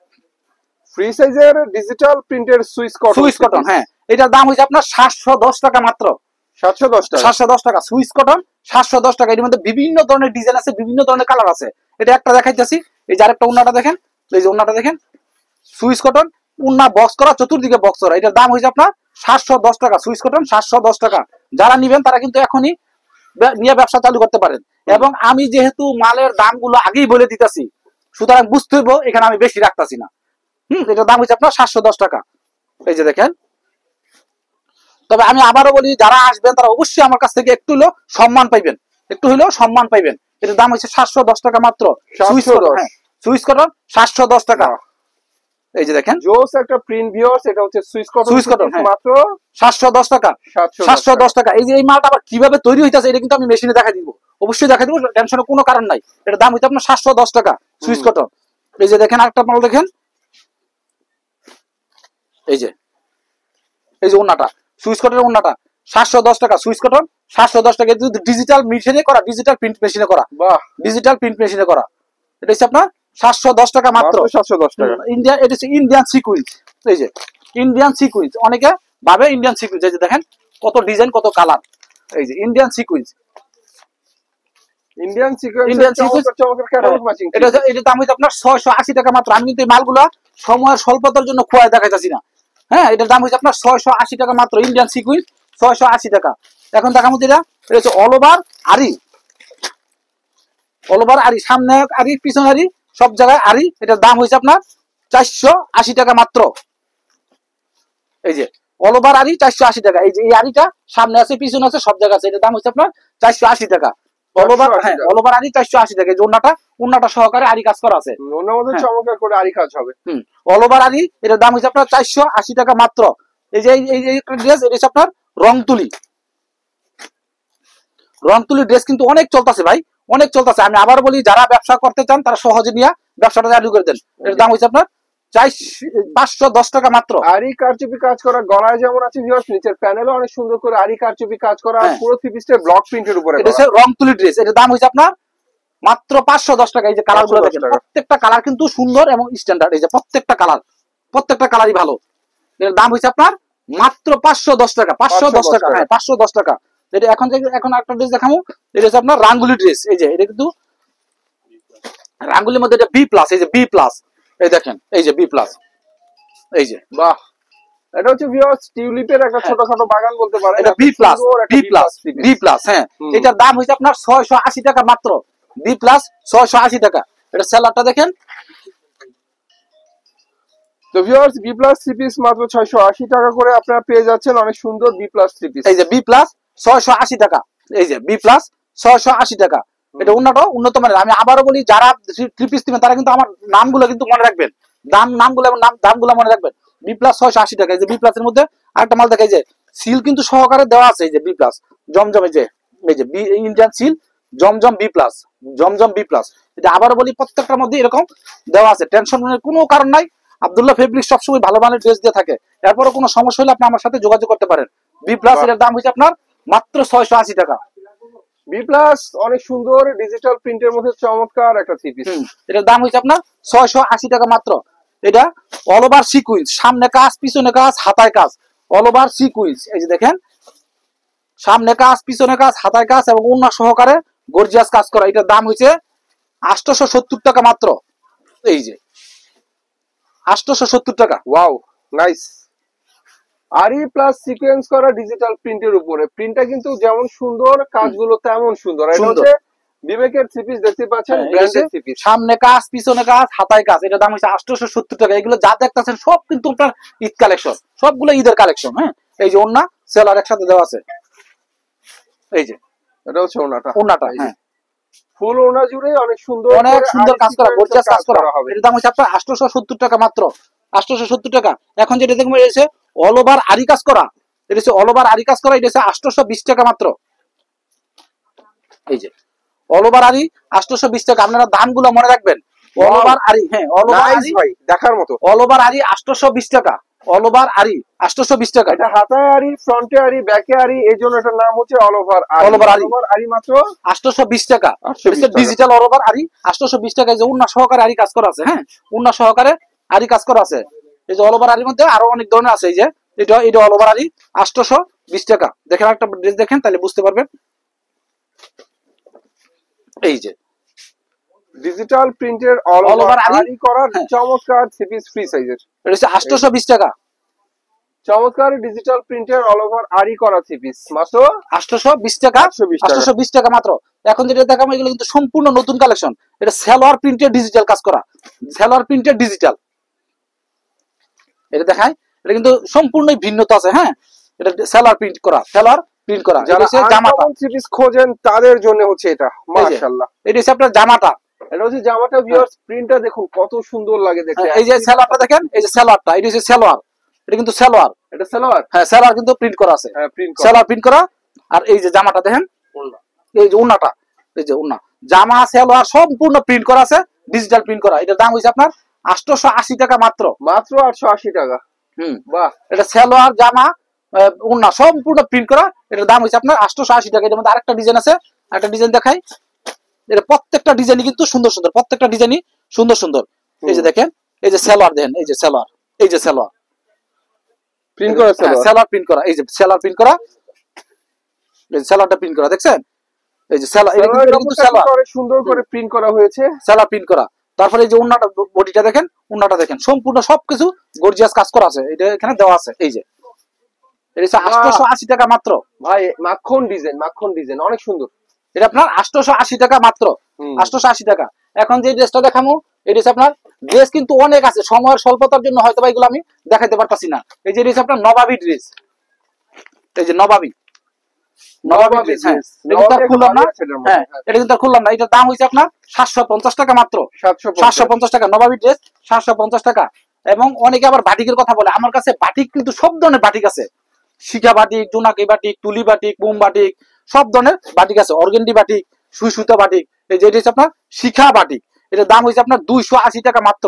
S2: ফ্রি সাইজের ডিজিটাল প্রিন্টের সুইস কটন।
S4: হ্যাঁ, এটার দাম হচ্ছে আপনার 710 টাকা মাত্র।
S2: 710 টাকা।
S4: 710 টাকা সুইস কটন 710 টাকা। এর মধ্যে বিভিন্ন ধরনের ডিজাইন আছে, বিভিন্ন ধরনের কালার আছে। এটা একটা দেখাইতেছি। এই যে আরেকটা উন্নাটা দেখেন, এই যে উন্নাটা দেখেন, সুইস কটন উন্না বক্স করা, চতুর্দিকে বক্স করা। এটার দাম হচ্ছে আপনার 710 টাকা। সুইস কটন 710 টাকা। যারা নিবেন তারা কিন্তু এখনই নিয়ে ব্যবসা চালু করতে পারেন। এবং আমি যেহেতু মালের দামগুলো আগেই বলে দিতেছি, সুতরাং বুঝতে হইব এখানে আমি বেশি রাখতেছি না। এটার দাম হচ্ছে আপনার 710 টাকা। এই যে দেখেন। তবে আমি আবারও বলি, যারা আসবেন তারা অবশ্যই আমার কাছ থেকে একটু হলেও সম্মান পাইবেন, একটু হলেও সম্মান পাইবেন। এটার দাম হচ্ছে 710 টাকা মাত্র।
S2: 710।
S4: হ্যাঁ, সুইস কটন 710 টাকা। এই যে দেখেন
S2: জোস একটা প্রিন্ট ভিউয়ার্স, এটা হচ্ছে সুইস কটন,
S4: হ্যাঁ।
S2: মাত্র
S4: 710 টাকা।
S2: 710
S4: টাকা। এই যে এই মালটা আবার কিভাবে তৈরি হইতাছে এটা কিন্তু আমি মেশিনে দেখা দিব, অবশ্যই দেখা দিব, টেনশনের কোনো কারণ নাই। এটার দাম হইতে আপনার 710 টাকা সুইস কটন। এই যে দেখেন আরেকটা মাল দেখেন, এই যে ওন্নাটা, সুইস কটনের ওন্নাটা 710 টাকা সুইস কটন, 710 টাকা। ডিজিটাল মেশিনে করা, ডিজিটাল প্রিন্ট মেশিনে করা,
S2: বাহ,
S4: ডিজিটাল প্রিন্ট মেশিনে করা। এটা হচ্ছে আপনার 710 টাকা মাত্র।
S2: 710 টাকা।
S4: ইন্ডিয়া, এটা হচ্ছে ইন্ডিয়ান সিকুয়েন্স। এই যে ইন্ডিয়ান সিকুয়েন্স, অনেকে ভাবে ইন্ডিয়ান সিকুয়েন্স। এই যে দেখেন কত ডিজাইন, কত কালার। এই যে Indian sequence,
S2: Indian sequence,
S4: Indian sequence.
S2: চমৎকার ক্যাটালগ ম্যাচিং।
S4: এটা দাম হইতে আপনার 680 টাকা মাত্র। আমি কিন্তু এই মালগুলা সময়ের স্বল্পতার জন্য খোয়ায় দেখাইতাছি না। হ্যাঁ, এটার দাম হচ্ছে আপনার 680 টাকা মাত্র। ইন্ডিয়ান সিকুয়েন্স 680 টাকা। এখন দেখাবো যেটা, এটা হচ্ছে অল ওভার আরি, অল ওভার আরি, সামনে আরি, পিছনে আরি, সব জায়গায় আরি। এটার দাম হয়েছে আপনার 480 টাকা মাত্র। এই যে অল ওভার আরি 480 টাকা। এই যে এই আরিটা সামনে আছে, পিছনে আছে, সব জায়গায় আছে। এটার দাম হচ্ছে আপনার 480 টাকা। অল ওভার, হ্যাঁ, অল ওভার আরি 480 টাকা। এই যে ওন্নাটা সহকারে আরি কাজ করা আছে,
S2: ওনার মধ্যে চমৎকার করে আরি কাজ হবে।
S4: অল ওভার আরি। এটার দাম হচ্ছে আপনার 480 টাকা মাত্র। এই যে এই ড্রেস, এটা হচ্ছে আপনার রংতুলি, রংতুলি ড্রেস কিন্তু অনেক চলতেছে ভাই, অনেক চলতেছে। আমি আবার বলি, যারা ব্যবসা করতে চান তারা সহজে নিয়ে ব্যবসাটা চালু করে দেন। এর দাম হচ্ছে আপনার 510 টাকা মাত্র।
S2: আরি কারচুপি কাজ করা, গলায় যেমন আছে ভিউয়ার্স, নিচের প্যানেলও অনেক সুন্দর করে আরি কারচুপি কাজ করা, আর পুরো থ্রি পিসের ব্লক প্রিন্টের উপরে
S4: এটা হচ্ছে রংতুলি ড্রেস। এটার দাম হচ্ছে আপনার মাত্র 510 টাকা। এই যে কালার গুলো দেখেন, প্রত্যেকটা কালার কিন্তু সুন্দর এবং স্ট্যান্ডার্ড। এই যে প্রত্যেকটা কালারই ভালো। এর দাম হচ্ছে আপনার মাত্র 510 টাকা। 510 টাকা, হ্যাঁ, 510 টাকা। এটা এখন একটা ড্রেস দেখাবো। এটা হচ্ছে আপনার রাঙ্গুলি ড্রেস। এই যে এটা কিন্তু রাঙ্গুলির মধ্যে এটা বি প্লাস। এই যে বি প্লাস, এই দেখেন, এই যে বি প্লাস। এই যে
S2: বাহ, এটা হচ্ছে ভিউয়ার্স টিউলিপের একটা ছোটখাটো বাগান বলতে পারেন।
S4: এটা বি প্লাস, বি প্লাস, হ্যাঁ। এটার দাম হচ্ছে আপনার 680 টাকা মাত্র। বি প্লাস 680 টাকা। এটা সেলারটা দেখেন।
S2: তো viewers, B plus three piece মাত্র 680 টাকা করে আপনারা পেয়ে যাচ্ছেন অনেক সুন্দর বি প্লাস থ্রি পিস।
S4: এই যে বি প্লাস 680 টাকা। এই যে বি প্লাস 680 টাকা। এটা উন্নত মানের। আমি আবারও বলি, যারা থ্রি পিস নেবেন তারা কিন্তু আমার নামগুলো কিন্তু মনে রাখবেন, নামগুলো এবং দামগুলো মনে রাখবেন। বি প্লাস 680 টাকা। এই যে বি প্লাস এর মধ্যে আরেকটা মাল দেখা, এই যে সিল কিন্তু সহকারে দেওয়া আছে। এই যে বি প্লাস জমজম, এই যে বি ইন্ডিয়ান সিল জমজম বি প্লাস, জমজম বি প্লাস। এটা আবারও বলি, প্রত্যেকটার মধ্যে এরকম দেওয়া আছে। টেনশনের কোনো কারণ নাই। আব্দুল্লাহ ফেব্রিক সবসময় ভালো মানের ড্রেস দিয়ে থাকে। এরপরও কোনো সমস্যা হলে আপনি আমার সাথে যোগাযোগ করতে পারেন। বি প্লাস এর দাম হচ্ছে আপনার মাত্র 680 টাকা।
S2: বি প্লাস অনেক সুন্দর ডিজিটাল প্রিন্টের মধ্যে চমৎকার একটা থ্রি পিস।
S4: এটার দাম হচ্ছে আপনার 680 টাকা মাত্র। এটা অল ওভার সিকুয়েন্স, সামনে কাজ, পিছনে কাজ, হাতায় কাজ, অল ওভার সিকুয়েন্স। এই যে দেখেন, সামনে কাজ, পিছনে কাজ, হাতায় কাজ এবং ওন্না সহকারে গর্জিয়াস কাজ করা। এটার দাম হচ্ছে 870 টাকা মাত্র। এই যে 870 টাকা।
S2: Wow, nice. আরি প্লাস সিকোয়েন্স করা ডিজিটাল প্রিন্টের উপরে, প্রিন্টটা কিন্তু যেমন সুন্দর, কাজগুলো তেমন সুন্দর। এটা হচ্ছে বিবেকের থ্রি পিস দেখতে পাচ্ছেন, ব্র্যান্ডেড থ্রি পিস,
S4: সামনে কাজ, পিছনে কাজ, হাতায় কাজ। এটার দাম হচ্ছে 870 টাকা। এগুলো যা দেখতেছেন সব কিন্তু আপনার ঈদ কালেকশন, সবগুলো ঈদের কালেকশন। হ্যাঁ, এই যে ওন্না সেলার একসাথে দেওয়া আছে। এই যে
S2: এটা হচ্ছে ওনাটা,
S4: হ্যাঁ,
S2: ফুল ওনা জুড়ে অনেক সুন্দর
S4: কাজ করা, গর্জিয়াস কাজ করা হবে। এটার দাম হচ্ছে আপনার 870 টাকা মাত্র। 870 টাকা। এখন যেটা দেখবো, এটা হচ্ছে অল ওভার আরি কাজ করা। এটা হচ্ছে অল ওভার আরি কাজ করা। এটা হচ্ছে 820 টাকা মাত্র। এই যে অল ওভার আরি 820 টাকা। আপনারা দামগুলো মনে রাখবেন। অল ওভার আরি, হ্যাঁ, অল ওভার আরি
S2: ভাই দেখার মতো।
S4: অল ওভার আরি 820 টাকা। অল ওভার আরি 820 টাকা।
S2: এটা হাতায় আরি, ফ্রন্টে আরি, ব্যাকে আরি, এই জন্য এটার নাম হচ্ছে অল ওভার আরি।
S4: অল ওভার আরি
S2: মাত্র
S4: 820 টাকা।
S2: 820 টাকা।
S4: ডিজিটাল অল ওভার আরি 820 টাকা। এই যে উন্না সহকারে আরি কাজ করা আছে। হ্যাঁ, উন্না সহকারে আরি কাজ করা আছে। এই যে অল ওভার আরির মধ্যে আরো অনেক ধরনের আছে। এই যে এটা অল ওভার আরি 820 টাকা। দেখেন একটা ড্রেস দেখেন, তাহলে বুঝতে পারবেন। এই যে
S2: ডিজিটাল প্রিন্টের অল ওভার আরি করা চমৎকার থ্রি পিস ফ্রি সাইজের।
S4: এটা হচ্ছে 820 টাকা।
S2: চমৎকার ডিজিটাল প্রিন্টের অল ওভার আরি করা থ্রি পিস মাত্র
S4: 820 টাকা। 820 টাকা মাত্র। এখন যেটা দেখাবো, এগুলো কিন্তু সম্পূর্ণ নতুন কালেকশন। এটা সালোয়ার প্রিন্টের ডিজিটাল কাজ করা, সালোয়ার প্রিন্টের ডিজিটাল। এটা দেখায়, এটা কিন্তু সম্পূর্ণই ভিন্নতা আছে। হ্যাঁ, এটা সেলার প্রিন্ট করা, সেলার প্রিন্ট করা।
S2: যারা
S4: জামাটা
S2: আনকমন থ্রি পিস খোঁজেন তাদের জন্য হচ্ছে এটা, মাশাআল্লাহ।
S4: এটা হচ্ছে আপনার জামাটা,
S2: এটা হচ্ছে জামাটা। ভিউয়ার্স প্রিন্টটা দেখুন কত সুন্দর লাগে দেখতে।
S4: এই যে সেলারটা দেখেন, এই যে সেলারটা, এটা হচ্ছে সেলোয়ার, এটা কিন্তু সেলোয়ার,
S2: এটা সালোয়ার।
S4: হ্যাঁ সেলার কিন্তু প্রিন্ট করা আছে,
S2: হ্যাঁ প্রিন্ট করা।
S4: সেলার প্রিন্ট করা। আর এই যে জামাটা দেখেন, এই যে ওন্নাটা, এই যে ওন্না, জামা সেলোয়ার সম্পূর্ণ প্রিন্ট করা আছে, ডিজিটাল প্রিন্ট করা। এটার দাম হইছে আপনার 880 টাকা মাত্র।
S2: মাত্র 880 টাকা। বাহ।
S4: এটা সেলোয়ার জামা ওন্না সম্পূর্ণ প্রিন্ট করা, এটার দাম হইছে আপনার 880 টাকা। এটার মধ্যে আরেকটা ডিজাইন আছে, আরেকটা ডিজাইন দেখাই। এটা প্রত্যেকটা ডিজাইনই কিন্তু সুন্দর সুন্দর, প্রত্যেকটা ডিজাইনই সুন্দর সুন্দর। এই যে দেখেন, এই যে সেলোয়ার দেখেন, এই যে সেলোয়ার, এই যে সেলোয়ার
S2: প্রিন্ট করা সালোয়ার।
S4: সেলোয়ার প্রিন্ট করা, এই যে সেলোয়ার প্রিন্ট করা, এই যে সেলোয়ারটা প্রিন্ট করা দেখছেন, এই যে সেলোয়ার, এটা কিন্তু সেলোয়ার
S2: অনেক সুন্দর করে প্রিন্ট করা হয়েছে,
S4: সেলোয়ার প্রিন্ট করা। তারপরে এই যে ওন্নাটা, বডিটা দেখেন, ওন্নাটা দেখেন সম্পূর্ণ সবকিছু গর্জিয়াস কাজ করা আছে, এটা এখানে দেওয়া আছে। এই যে এটা হচ্ছে 880 টাকা মাত্র।
S2: ভাই মাখন ডিজাইন, মাখন ডিজাইন অনেক সুন্দর।
S4: এটা আপনার 880 টাকা মাত্র, 880 টাকা। এখন যে ড্রেসটা দেখামু, এই ড্রেস আপনার, ড্রেস কিন্তু অনেক আছে, সময়ের স্বল্পতার জন্য হয়তো বা এগুলো আমি দেখাইতে পারতাছি না। এই যে ড্রেস আপনার নবাবী ড্রেস, এই যে নবাবী, নবাবী ড্রেস, হ্যাঁ এটা কিন্তু আর খুললাম না, হ্যাঁ এটা কিন্তু আর খুললাম না। এটার দাম হইছে আপনার 750 টাকা মাত্র, 750 টাকা নবাবী ড্রেস, 750 টাকা। এবং অনেকে আবার বাটিকের কথা বলে, আমার কাছে বাটিক কিন্তু সব ধরনের বাটিক আছে, শিখা বাটিক, জোনাকি বাটিক, তুলি বাটিক, বোম বাটিক, সব ধরনের বাটিক আছে, অর্গেন্ডি বাটিক, সুই সুতা বাটিক। এই যে এটা হচ্ছে আপনার শিখা বাটিক, এটার দাম হয়েছে আপনার 280 টাকা মাত্র।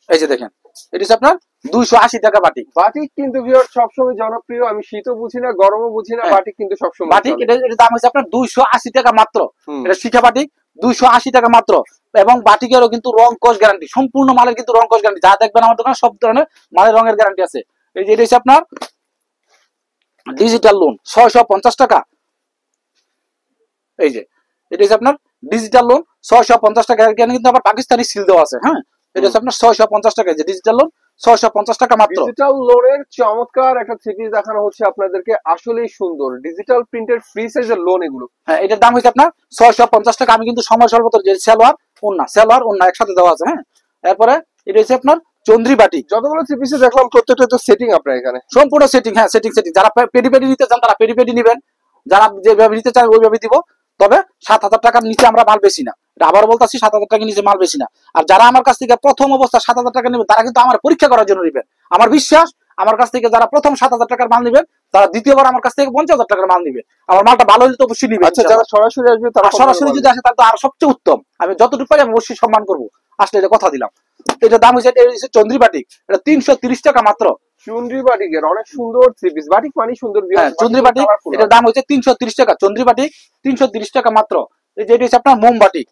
S4: এই যে দেখেন, এটা হচ্ছে আপনার 280 টাকা বাটিক।
S2: বাটিক কিন্তু ভিউয়ার সবসময় জনপ্রিয়, আমি শীতও বুঝি না গরমও বুঝি না, বাটিক কিন্তু সবসময়
S4: বাটিক। এটার দাম হচ্ছে আপনার 280 টাকা মাত্র। এটা শিখা বাটিক 280 টাকা মাত্র। এবং বাটিকেরও কিন্তু রং কস গ্যারান্টি, সম্পূর্ণ মালের কিন্তু রং কস গ্যারান্টি, যা দেখবেন আমার দোকানে সব ধরনের মালের রঙের গ্যারান্টি আছে। এই যে এটা হচ্ছে আপনার ডিজিটাল লোন 650 টাকা। এই যে এটা হচ্ছে আপনার ডিজিটাল লোন 650 টাকা, এখানে কিন্তু আবার পাকিস্তানি সিল দেওয়া আছে। হ্যাঁ এটা হচ্ছে আপনার 650 টাকা, যে ডিজিটাল লোন 650 টাকা মাত্র।
S2: ডিজিটাল লোনের চমৎকার একটা থ্রি পিস দেখানো হচ্ছে আপনাদেরকে, আসলেই সুন্দর ডিজিটাল প্রিন্টের ফ্রি সাইজের লোন এগুলো।
S4: হ্যাঁ এটার দাম হচ্ছে আপনার 650 টাকা। আমি কিন্তু সময় স্বল্পতার যে সেলোয়ার ওন্না, সেলোয়ার ওন্না একসাথে দেওয়া আছে। হ্যাঁ এরপরে এটা হচ্ছে আপনার চন্দ্রি বাটিক।
S2: যতগুলো থ্রি পিসে দেখলাম প্রত্যেকটা তো সেটিং আপনার এখানে
S4: সম্পূর্ণ সেটিং, হ্যাঁ সেটিং সেটিং। যারা পেডি পেডি নিতে চান তারা পেডি পেডি নেবেন, যারা যেভাবে নিতে চান ওইভাবে দিব। তবে 7,000 টাকার নিচে আমরা মাল বেশি না, এটা আবার বলতেছি, 7,000 টাকার নিচে মাল বেশি না। আর যারা আমার কাছ থেকে প্রথম অবস্থা 7,000 টাকা নেবেন, তারা কিন্তু আমার পরীক্ষা করার জন্য নেবেন। আমার বিশ্বাস, আমার কাছ থেকে যারা প্রথম 7,000 টাকার মাল নেবেন, তারা দ্বিতীয়বার আমার কাছ থেকে 50,000 টাকার মাল নেবে। আমার মালটা ভালো হলে তো অবশ্যই নিবে।
S2: আচ্ছা যারা সরাসরি আসবে তারা
S4: সরাসরি যদি আসে তাহলে তো আর সবচেয়ে উত্তম। আমি যতটুকু পারি আমি অবশ্যই সম্মান করবো, আসলে এটা কথা দিলাম। এটার দাম হচ্ছে চন্দ্রি বাটিক, এটা 330 টাকা মাত্র।
S2: চুন্দ্রি বাটিকের অনেক সুন্দর থ্রি পিস, বাটিক মানে সুন্দর।
S4: চন্দ্রি বাটিক, এটার দাম হচ্ছে 330 টাকা। চন্দ্রি বাটিক 330 টাকা মাত্র। এই যে এটা হচ্ছে আপনার মোম বাটিক,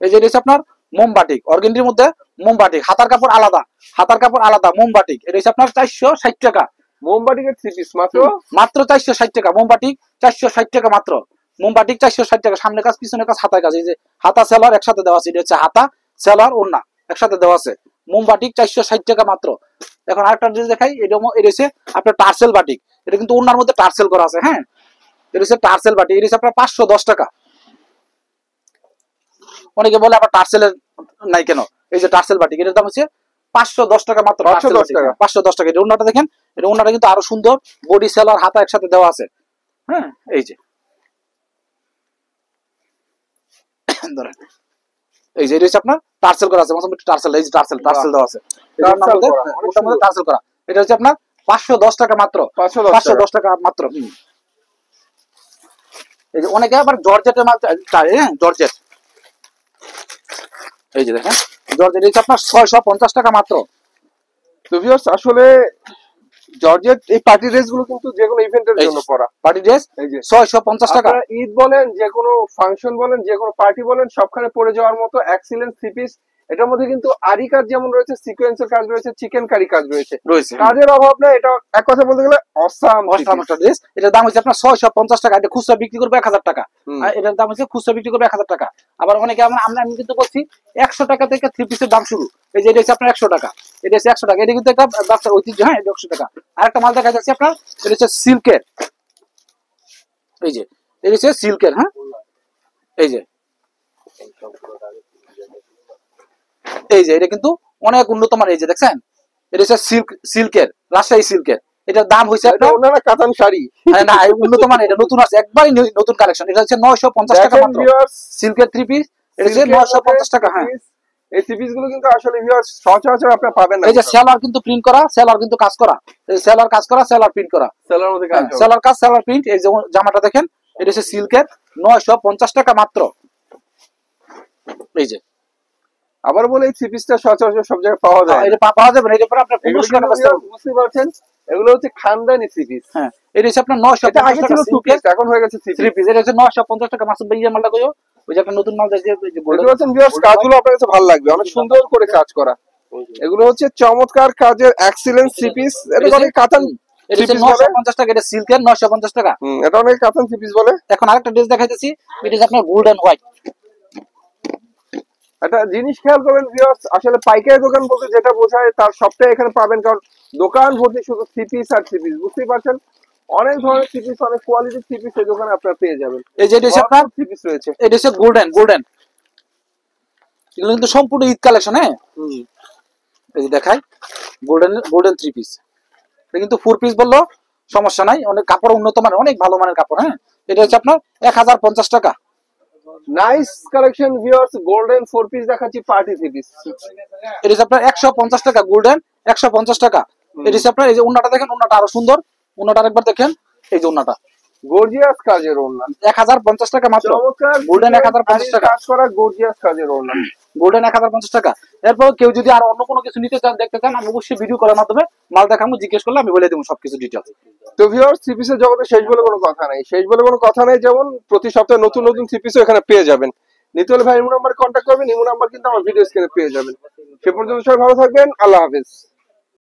S4: এই যে এটা হচ্ছে আপনার মোম বাটিক, অর্গেন্ডির মধ্যে মোম বাটিক, হাতার কাপড় আলাদা, হাতার কাপড় আলাদা, মোম বাটিক। এটা হচ্ছে আপনার 460 টাকা।
S2: মোমবাটিকের থ্রি পিস মাত্র
S4: মাত্র 460 টাকা। মোম বাটিক 460 টাকা মাত্র। মোম বাটিক 460 টাকা। সামনে কাজ পিছনে কাজ হাতার কাজ, এই যে হাতা সেলার একসাথে দেওয়া আছে। এটা হচ্ছে হাতা সেলার ওন্না একসাথে দেওয়া আছে। মোম বাটিক 460 টাকা মাত্র। এখন আরেকটা ড্রেস দেখাই, এটা হচ্ছে আপনার টার্সেল বাটিক। এটা কিন্তু ওন্নার মধ্যে টার্সেল করা আছে। হ্যাঁ এটা হচ্ছে টার্সেল বাটিক, এটা হচ্ছে আপনার 510 টাকা। অনেকে বলে আবার টার্সেলের নাই কেন, এই যে টার্সেল বাটিক, এটার দাম হচ্ছে 510 টাকা মাত্র।
S2: 510 টাকা।
S4: 510 টাকা। এটা ওন্নাটা দেখেন, এটা ওন্নাটা কিন্তু আরো সুন্দর, বডি সেলার হাতা একসাথে দেওয়া আছে। হ্যাঁ এই যে ধরেন, এই যে এটা হচ্ছে আপনার টার্সেল করা আছে, টার্সেল, এই যে টার্সেল দেওয়া আছে, টার্সেল করা। এটা হচ্ছে আপনার 510 টাকা মাত্র। 510 টাকা মাত্র। এই যে অনেকে আবার জর্জেটের মাল চায়, হ্যাঁ জর্জেট, এই যে দেখেন জর্জেট, এটা আপনার 650 টাকা মাত্র।
S2: তো ভিউয়ার্স আসলে জর্জেট এই পার্টি ড্রেস গুলো কিন্তু যে কোনো ইভেন্টের জন্য করা
S4: পার্টি ড্রেস
S2: এই যে
S4: 650 টাকা।
S2: আপনারা ঈদ বলেন, যে কোনো ফাংশন বলেন, যে কোনো পার্টি বলেন, সবখানে পরে যাওয়ার মতো এক্সিলেন্ট থ্রি পিস। এটার মধ্যে কিন্তু আরি কাজ যেমন রয়েছে, সিকোয়েন্সের কাজ রয়েছে, চিকেন কারি কাজ রয়েছে, কাজের অভাব নাই। এটা এক কথা বলতে গেলে অসাম
S4: ড্রেস। এটার দাম হচ্ছে আপনার 650 টাকা। এটা খুচরা বিক্রি করবে 1000 টাকা। এটার দাম হচ্ছে খুচরা বিক্রি করবে 1000 টাকা। আবার অনেকে আমি কিন্তু বলছি 100 টাকা থেকে থ্রি পিসের দাম শুরু। এই যে এটা হচ্ছে আপনার 100 টাকা, এটা হচ্ছে 100 টাকা। এটা কিন্তু একটা ব্যবসার ঐতিহ্য। হ্যাঁ এটা 100 টাকা। আরেকটা মাল দেখা যাচ্ছে আপনার, এটা হচ্ছে সিল্কের, এই যে এটা হচ্ছে সিল্কের। হ্যাঁ এই যে এই যে এটা কিন্তু অনেক উন্নত মানের, এই যে দেখছেন এটা হচ্ছে সিল্কের, রাজশাহী সিল্কের। এটার দাম হয়েছে
S2: এটা ওনারা কাতান শাড়ি।
S4: না, উন্নত মান, এটা নতুন আছে, একবারই নতুন কালেকশন। এটা হচ্ছে 950 টাকা মাত্র, সিল্কের 3 পিস। এটা হচ্ছে 950 টাকা। হ্যাঁ,
S2: এই থ্রি পিস গুলো কিন্তু আসলে ভিউয়ার্স সচরাচর আপনারা পাবেন না।
S4: এই যে সেলার কিন্তু প্রিন্ট করা, সেলার কিন্তু কাজ করা, এই সেলার কাজ করা, সেলার প্রিন্ট করা,
S2: সেলার মধ্যে কাজ হবে।
S4: সেলার কাজ, সেলার প্রিন্ট। এই যে জামাটা দেখেন, এটা হচ্ছে সিল্কের 950 টাকা মাত্র। এই যে
S2: আবার বলে এই থ্রি পিসটা সচরাচর সব জায়গায় পাওয়া যায়।
S4: এটা পাওয়া যাবে না, এটা পরে আপনার
S2: এগুলো
S4: 1500 টাকা
S2: কিন্তু viewers বুঝতে পারছেন, এগুলো হচ্ছে খানদানি থ্রি পিস।
S4: হ্যাঁ, এটা হচ্ছে আপনার
S2: এটা
S4: 950
S2: আগে
S4: টাকা
S2: ছিল টু
S4: সিল্কের
S2: পিস, এখন হয়ে গেছে থ্রি
S4: 3
S2: পিস।
S4: পিস। এটা হচ্ছে 950 টাকা। মাসুদ ভাই এই মালটা কইও, ওই যে একটা নতুন মাল দেখে, এই যে
S2: দেখতে পাচ্ছেন ভিউয়ার্স, কাজগুলো আপনার কাছে ভালো লাগবে, অনেক সুন্দর করে কাজ করা। এগুলো হচ্ছে চমৎকার কাজের এক্সিলেন্ট থ্রি পিস। এটা অনেক কাতান
S4: এটা হচ্ছে 950 টাকা, এটা সিল্কের 950 টাকা।
S2: এটা অনেক কাতান থ্রি পিস বলে।
S4: এখন আরেকটা ড্রেস দেখাইতেছি, এটা হচ্ছে আপনার গোল্ডেন হোয়াইট।
S2: একটা জিনিস খেয়াল করবেন ভিউয়ার্স, আসলে পাইকারি দোকান বলতে যেটা বোঝায় তার সবটাই এখানে পাবেন, কারণ দোকান ভর্তি শুধু থ্রি পিস আর থ্রি পিস। বুঝতেই পারছেন, অনেক ধরনের থ্রি পিস, অনেক কোয়ালিটির থ্রি পিস এই দোকানে আপনারা পেয়ে যাবেন।
S4: এই যে এটা হচ্ছে আপনার
S2: থ্রি পিস রয়েছে,
S4: এটা হচ্ছে গোল্ডেন। এগুলো কিন্তু সম্পূর্ণ ঈদ কালেকশন। হ্যাঁ, এই যে দেখাই, গোল্ডেন 3 পিস। এটা কিন্তু 4 পিস বললো সমস্যা নাই, অনেক কাপড় উন্নত মানের, অনেক ভালো মানের কাপড়। হ্যাঁ, এটা হচ্ছে আপনার 1050 টাকা।
S2: Nice collection viewers. Golden four piece দেখাচ্ছি, পার্টি থ্রি পিস।
S4: এটা হচ্ছে আপনার 150 টাকা, গোল্ডেন 150 টাকা। এটা হচ্ছে আপনার, এই যে উন্নাটা দেখেন, উন্নাটা আরো সুন্দর, উন্নাটা আরেকবার দেখেন, এই যে উন্নাটা
S2: গর্জিয়াস কাজের ওড়না,
S4: 1050 টাকা মাত্র।
S2: চমৎকার
S4: গোল্ডেন 1050 টাকা,
S2: কাজ করা গর্জিয়াস কাজের ওড়না।
S4: গোল্ডেন 1050 টাকা। এরপর কেউ যদি আর অন্য কোনো কিছু নিতে চান, দেখতে চান, আমি অবশ্যই ভিডিও করার মাধ্যমে মাল দেখাবো, জিজ্ঞেস করলে আমি বলে দেবো সবকিছু ডিটেইলস।
S2: তো ভিউয়ার্স, থ্রি পিসের জগতে শেষ বলে কোনো কথা নাই, শেষ বলে কোনো কথা নাই। যেমন প্রতি সপ্তাহে নতুন নতুন থ্রি পিসও এখানে পেয়ে যাবেন। নিতে হলে ভাই ইমো নাম্বার কন্ট্যাক্ট করবেন, ইমো নাম্বার কিন্তু আমার ভিডিও স্ক্রিনে পেয়ে যাবেন। সে পর্যন্ত সবাই ভালো থাকবেন, আল্লাহ হাফেজ।